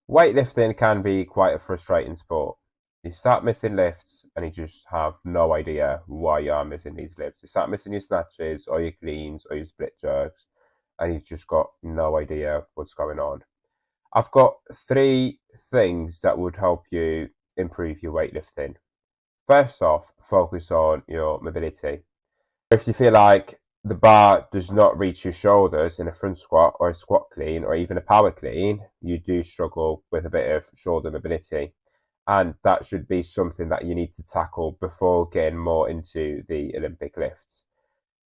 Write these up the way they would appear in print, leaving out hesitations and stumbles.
Weightlifting can be quite a frustrating sport. You start missing lifts and you just have no idea why you are missing these lifts. You start missing your snatches or your cleans or your split jerks and you've just got no idea what's going on. I've got three things that would help you improve your weightlifting. First off, focus on your mobility. If you feel like the bar does not reach your shoulders in a front squat or a squat clean or even a power clean, you do struggle with a bit of shoulder mobility. And that should be something that you need to tackle before getting more into the Olympic lifts.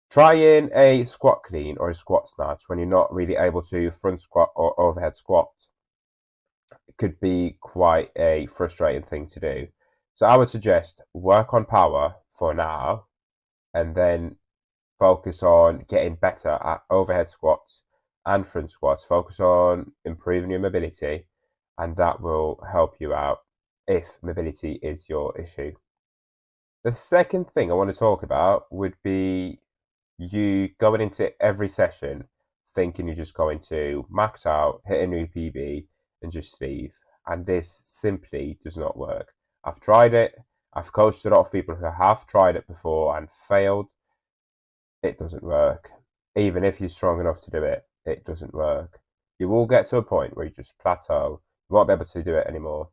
Trying a squat clean or a squat snatch when you're not really able to front squat or overhead squat could be quite a frustrating thing to do. So I would suggest work on power for now and then focus on getting better at overhead squats and front squats. Focus on improving your mobility, and that will help you out if mobility is your issue. The second thing I want to talk about would be you going into every session thinking you're just going to max out, hit a new PB, and just leave. And this simply does not work. I've tried it. I've coached a lot of people who have tried it before and failed. It doesn't work. Even if you're strong enough to do it, it doesn't work. You will get to a point where you just plateau. You won't be able to do it anymore.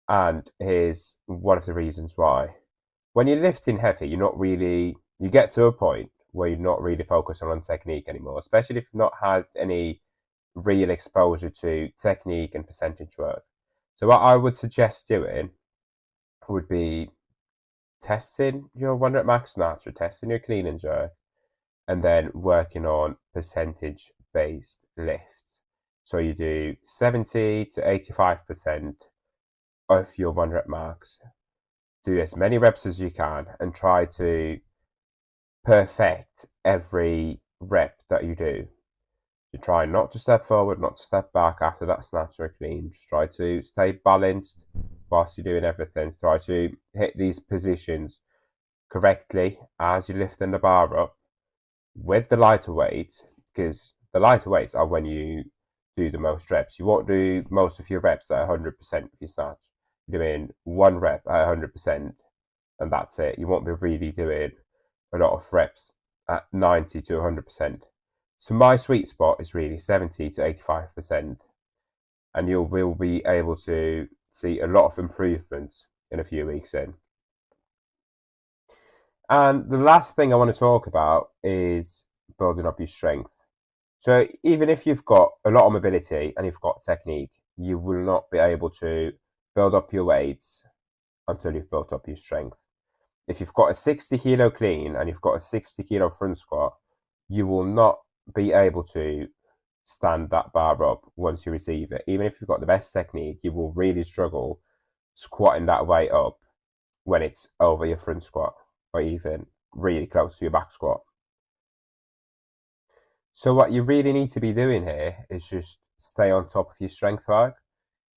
And here's one of the reasons why. When you're lifting heavy, you get to a point where you're not really focusing on technique anymore, especially if you've not had any real exposure to technique and percentage work. So what I would suggest doing would be testing your 1 rep max snatch or testing your clean and jerk, and then working on percentage based lifts. So you do 70 to 85% of your 1 rep max. Do as many reps as you can and try to perfect every rep that you do. You try not to step forward, not to step back after that snatch or clean. Just try to stay balanced whilst you're doing everything. Try to hit these positions correctly as you're lifting the bar up with the lighter weights, because the lighter weights are when you do the most reps. You won't do most of your reps at 100% of your snatch. You're doing 1 rep at 100% and that's it. You won't be really doing a lot of reps at 90 to 100%. So my sweet spot is really 70 to 85%, and you will be able to see a lot of improvements in a few weeks in. And the last thing I want to talk about is building up your strength. So even if you've got a lot of mobility and you've got technique, you will not be able to build up your weights until you've built up your strength. If you've got a 60 kilo clean and you've got a 60 kilo front squat, you will not be able to stand that bar up once you receive it. Even if you've got the best technique, you will really struggle squatting that weight up when it's over your front squat or even really close to your back squat. So what you really need to be doing here is just stay on top of your strength work.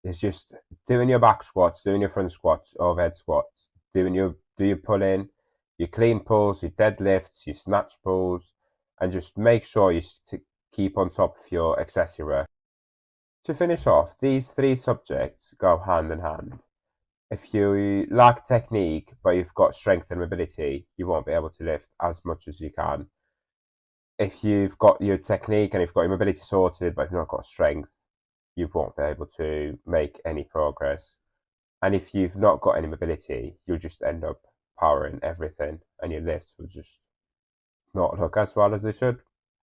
It's just doing your back squats, doing your front squats, overhead squats, do your pull in, your clean pulls, your deadlifts, your snatch pulls, and just make sure you keep on top of your accessory. To finish off, these three subjects go hand in hand. If you lack technique but you've got strength and mobility, you won't be able to lift as much as you can. If you've got your technique and you've got your mobility sorted but you've not got strength, you won't be able to make any progress. And if you've not got any mobility, you'll just end up powering everything and your lifts will just not look as well as they should.